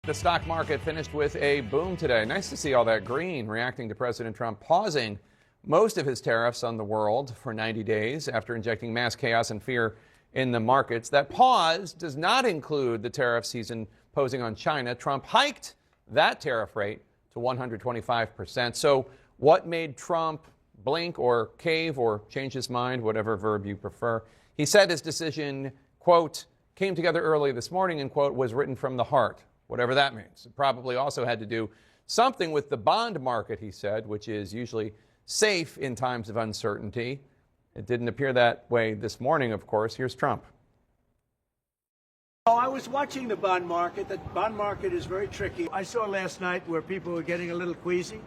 The stock market finished with a boom today. Nice to see all that green reacting to President Trump pausing most of his tariffs on the world for 90 days after injecting mass chaos and fear in the markets. That pause does not include the tariffs he's imposing on China. Trump hiked that tariff rate to 125%. So what made Trump blink or cave or change his mind, whatever verb you prefer? He said his decision, quote, came together early this morning and, quote, was written from the heart. Whatever that means. It probably also had to do something with the bond market, he said, which is usually safe in times of uncertainty. It didn't appear that way this morning, of course. Here's Trump. Oh, I was watching the bond market. The bond market is very tricky. I saw last night where people were getting a little queasy.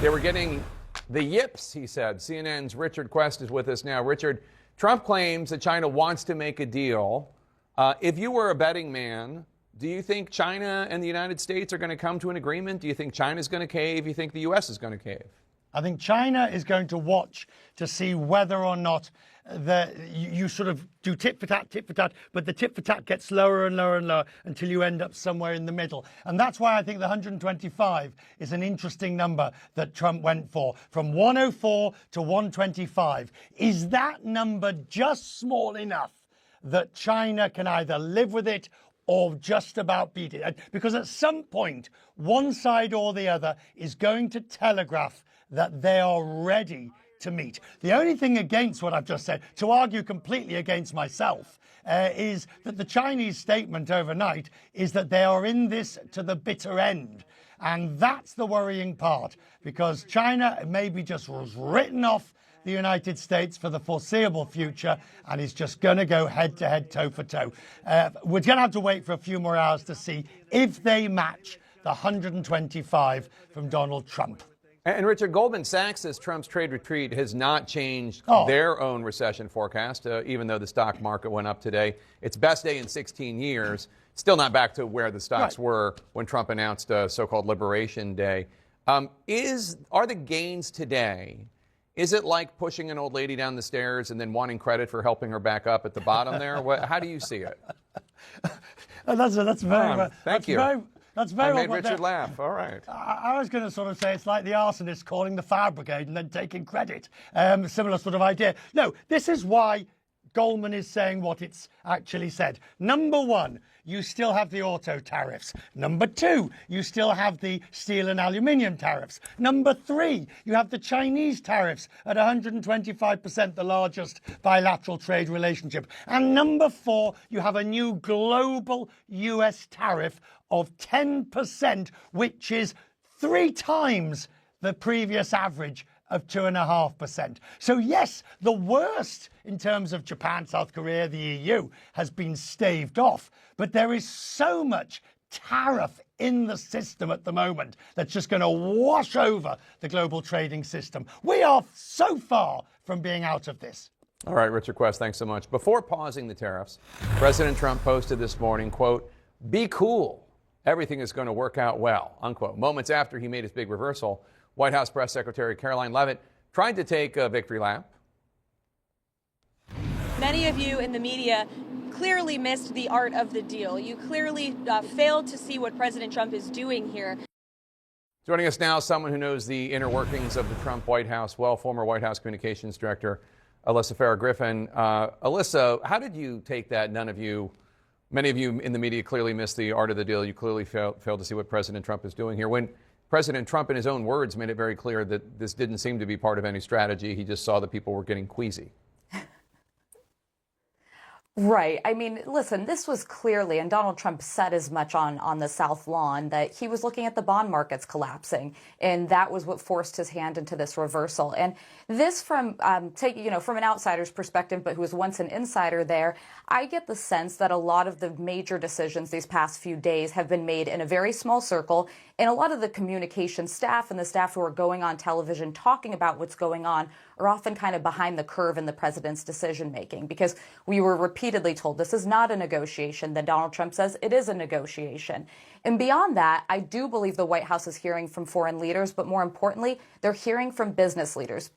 They were getting the yips, he said. CNN's Richard Quest is with us now. Richard, Trump claims that China wants to make a deal. If you were a betting man, do you think China and the United States are going to come to an agreement? Do you think China's going to cave? Do you think the U.S. is going to cave? I think China is going to watch to see whether or not you sort of do tit for tat, but the tit for tat gets lower and lower and lower until you end up somewhere in the middle. And that's why I think the 125 is an interesting number that Trump went for, from 104 to 125. Is that number just small enough that China can either live with it or just about beat it? Because at some point, one side or the other is going to telegraph that they are ready to meet. The only thing against what I've just said, to argue completely against myself, is that the Chinese statement overnight is that they are in this to the bitter end. And that's the worrying part, because China maybe just was written off the United States for the foreseeable future and is just going to go head-to-head, toe-for-toe. We're going to have to wait for a few more hours to see if they match the 125 from Donald Trump. And Richard, Goldman Sachs says Trump's trade retreat has not changed their own recession forecast, even though the stock market went up today. Its best day in 16 years. Still not back to where the stocks were when Trump announced so-called Liberation Day. Are the gains today, is it like pushing an old lady down the stairs and then wanting credit for helping her back up at the bottom there? How do you see it? That's very thank you. That's very I made Richard laugh. All right. I was going to sort of say it's like the arsonist calling the fire brigade and then taking credit. Similar sort of idea. No, this is why Goldman is saying what it's actually said. Number one, you still have the auto tariffs. Number two, you still have the steel and aluminium tariffs. Number three, you have the Chinese tariffs at 125%, the largest bilateral trade relationship. And number four, you have a new global US tariff of 10%, which is 3 times the previous average of 2.5%. So yes, the worst in terms of Japan, South Korea, the EU has been staved off, but there is so much tariff in the system at the moment that's just going to wash over the global trading system. We are so far from being out of this. All right, Richard Quest, thanks so much. Before pausing the tariffs, President Trump posted this morning, quote, "Be cool. Everything is going to work out well," unquote. Moments after he made his big reversal, White House Press Secretary Caroline Leavitt tried to take a victory lap. Many of you in the media clearly missed the art of the deal. You clearly failed to see what President Trump is doing here. Joining us now, someone who knows the inner workings of the Trump White House well, former White House Communications Director Alyssa Farah-Griffin. Alyssa, how did you take that? Many of you in the media clearly missed the art of the deal. You clearly failed to see what President Trump is doing here. When President Trump, in his own words, made it very clear that this didn't seem to be part of any strategy. He just saw that people were getting queasy. Right. I mean, listen, this was clearly, and Donald Trump said as much on the South Lawn, that he was looking at the bond markets collapsing, and that was what forced his hand into this reversal. And this, from from an outsider's perspective, but who was once an insider there, I get the sense that a lot of the major decisions these past few days have been made in a very small circle, and a lot of the communication staff and the staff who are going on television talking about what's going on are often kind of behind the curve in the president's decision making, because we were repeatedly told this is not a negotiation. Then Donald Trump says it is a negotiation. And beyond that, I do believe the White House is hearing from foreign leaders, but more importantly, they're hearing from business leaders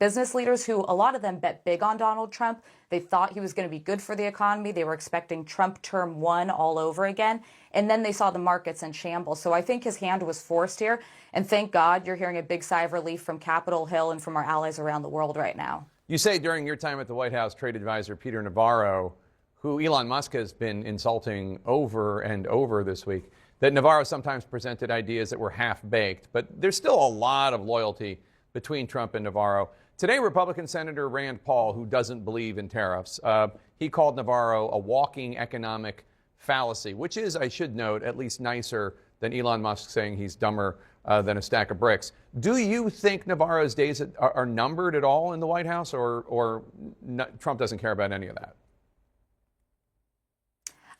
who, a lot of them bet big on Donald Trump. They thought he was going to be good for the economy. They were expecting Trump term 1 all over again. And then they saw the markets in shambles. So I think his hand was forced here. And thank God you're hearing a big sigh of relief from Capitol Hill and from our allies around the world right now. You say during your time at the White House, trade advisor Peter Navarro, who Elon Musk has been insulting over and over this week, that Navarro sometimes presented ideas that were half-baked. But there's still a lot of loyalty between Trump and Navarro. Today, Republican Senator Rand Paul, who doesn't believe in tariffs, he called Navarro a walking economic fallacy, which is, I should note, at least nicer than Elon Musk saying he's dumber than a stack of bricks. Do you think Navarro's days are numbered at all in the White House, or Trump doesn't care about any of that?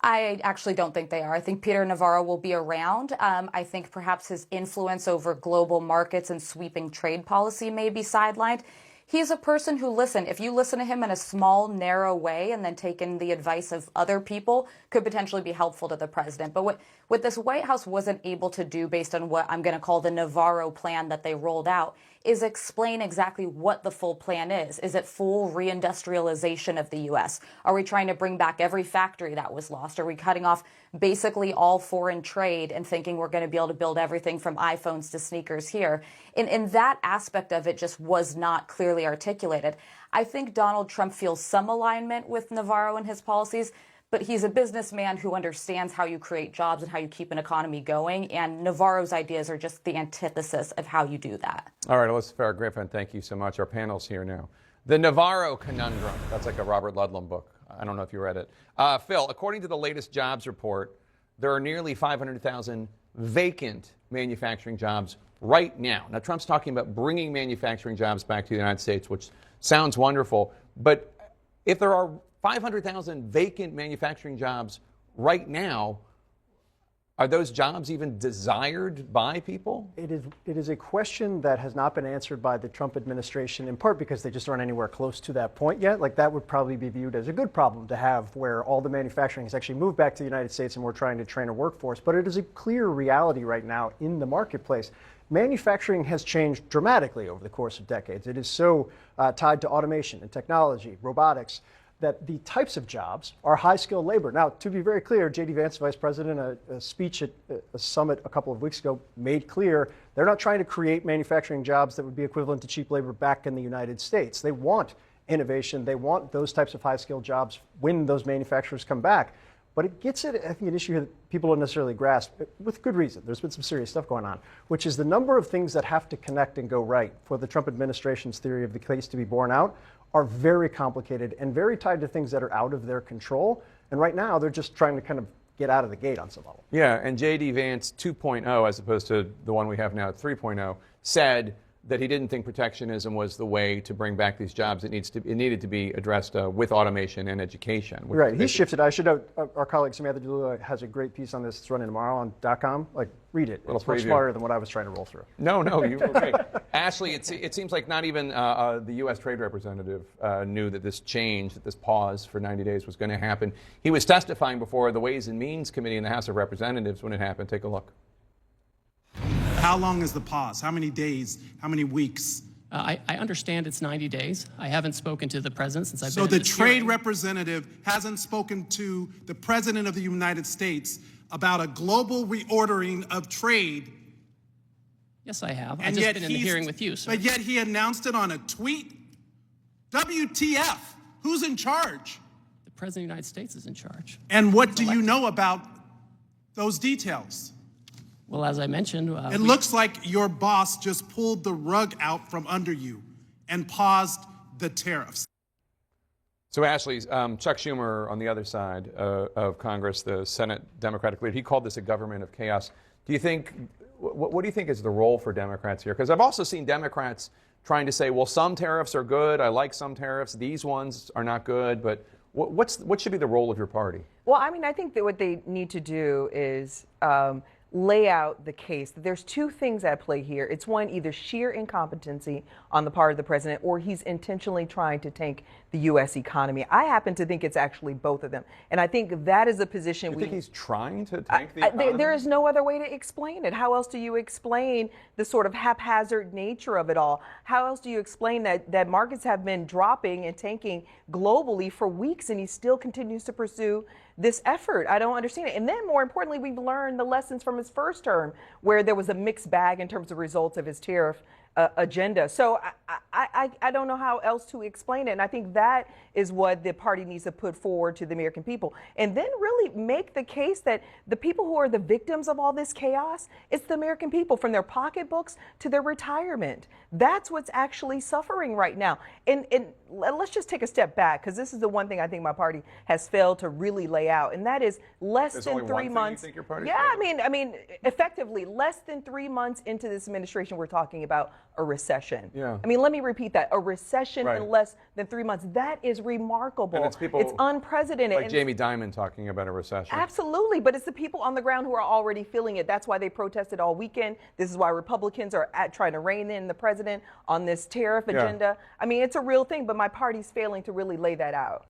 I actually don't think they are. I think Peter Navarro will be around. I think perhaps his influence over global markets and sweeping trade policy may be sidelined. He's a person who, listen, if you listen to him in a small, narrow way and then take in the advice of other people, could potentially be helpful to the president. But what this White House wasn't able to do, based on what I'm going to call the Navarro plan that they rolled out, is explain exactly what the full plan is. Is it full reindustrialization of the U.S.? Are we trying to bring back every factory that was lost? Are we cutting off basically all foreign trade and thinking we're going to be able to build everything from iPhones to sneakers here? And that aspect of it just was not clearly articulated. I think Donald Trump feels some alignment with Navarro and his policies, but he's a businessman who understands how you create jobs and how you keep an economy going, and Navarro's ideas are just the antithesis of how you do that. All right, Alyssa Farah-Griffin, thank you so much. Our panel's here now. The Navarro Conundrum. That's like a Robert Ludlum book. I don't know if you read it. Phil, according to the latest jobs report, there are nearly 500,000 vacant manufacturing jobs right now. Now, Trump's talking about bringing manufacturing jobs back to the United States, which sounds wonderful. But if there are 500,000 vacant manufacturing jobs right now, are those jobs even desired by people? It is a question that has not been answered by the Trump administration, in part because they just aren't anywhere close to that point yet. Like, that would probably be viewed as a good problem to have, where all the manufacturing has actually moved back to the United States and we're trying to train a workforce. But it is a clear reality right now in the marketplace. Manufacturing has changed dramatically over the course of decades. It is so tied to automation and technology, robotics, that the types of jobs are high-skilled labor. Now, to be very clear, J.D. Vance, Vice President, a speech at a summit a couple of weeks ago made clear they're not trying to create manufacturing jobs that would be equivalent to cheap labor back in the United States. They want innovation. They want those types of high-skilled jobs when those manufacturers come back. But it gets at, I think, an issue that people don't necessarily grasp, with good reason. There's been some serious stuff going on, which is the number of things that have to connect and go right for the Trump administration's theory of the case to be borne out are very complicated and very tied to things that are out of their control. And right now, they're just trying to kind of get out of the gate on some level. Yeah, and J.D. Vance 2.0, as opposed to the one we have now at 3.0, said that he didn't think protectionism was the way to bring back these jobs. It needed to be addressed with automation and education. Right. He shifted. I should note, our colleague Samantha DeLua has a great piece on this. It's running tomorrow on .com. Like, read it. It's much smarter than what I was trying to roll through. No, you were okay. Ashley, it seems like not even the U.S. Trade Representative knew that this change, that this pause for 90 days was going to happen. He was testifying before the Ways and Means Committee in the House of Representatives when it happened. Take a look. How long is the pause? How many days? How many weeks? I understand it's 90 days. I haven't spoken to the president since I've been So in the this trade hearing. representative hasn't spoken to the president of the United States about a global reordering of trade. Yes, I have. I've And just yet been in the hearing with you, sir. But yet he announced it on a tweet. WTF? Who's in charge? The president of the United States is in charge. And what do you know about those details? Well, as I mentioned, It looks like your boss just pulled the rug out from under you and paused the tariffs. So, Ashley, Chuck Schumer on the other side of Congress, the Senate Democratic leader, he called this a government of chaos. Do you think, what do you think is the role for Democrats here? Because I've also seen Democrats trying to say, well, some tariffs are good. I like some tariffs. These ones are not good. But what should be the role of your party? Well, I mean, I think that what they need to do is lay out the case. There's two things at play here. It's one, either sheer incompetency on the part of the president, or he's intentionally trying to tank the U.S. economy. I happen to think it's actually both of them. And I think that is a position You think he's trying to tank the economy? there is no other way to explain it. How else do you explain the sort of haphazard nature of it all? How else do you explain that markets have been dropping and tanking globally for weeks, and he still continues to pursue this effort? I don't understand it. And then more importantly, we've learned the lessons from his first term, where there was a mixed bag in terms of results of his tariff agenda. So I don't know how else to explain it. And I think that is what the party needs to put forward to the American people. And then really make the case that the people who are the victims of all this chaos, it's the American people, from their pocketbooks to their retirement. That's what's actually suffering right now. And let's just take a step back, because this is the one thing I think my party has failed to really lay out, and that is less than 3 months. You think your party Yeah, I mean, effectively, less than 3 months into this administration, we're talking about a recession. Yeah. I mean, let me repeat that: a recession Right. in less than 3 months. That is remarkable. And it's people it's unprecedented. like And Jamie Dimon talking about a recession. absolutely, but it's the people on the ground who are already feeling it. That's why they protested all weekend. This is why Republicans are trying to rein in the president on this tariff agenda. I mean, it's a real thing, but my party's failing to really lay that out.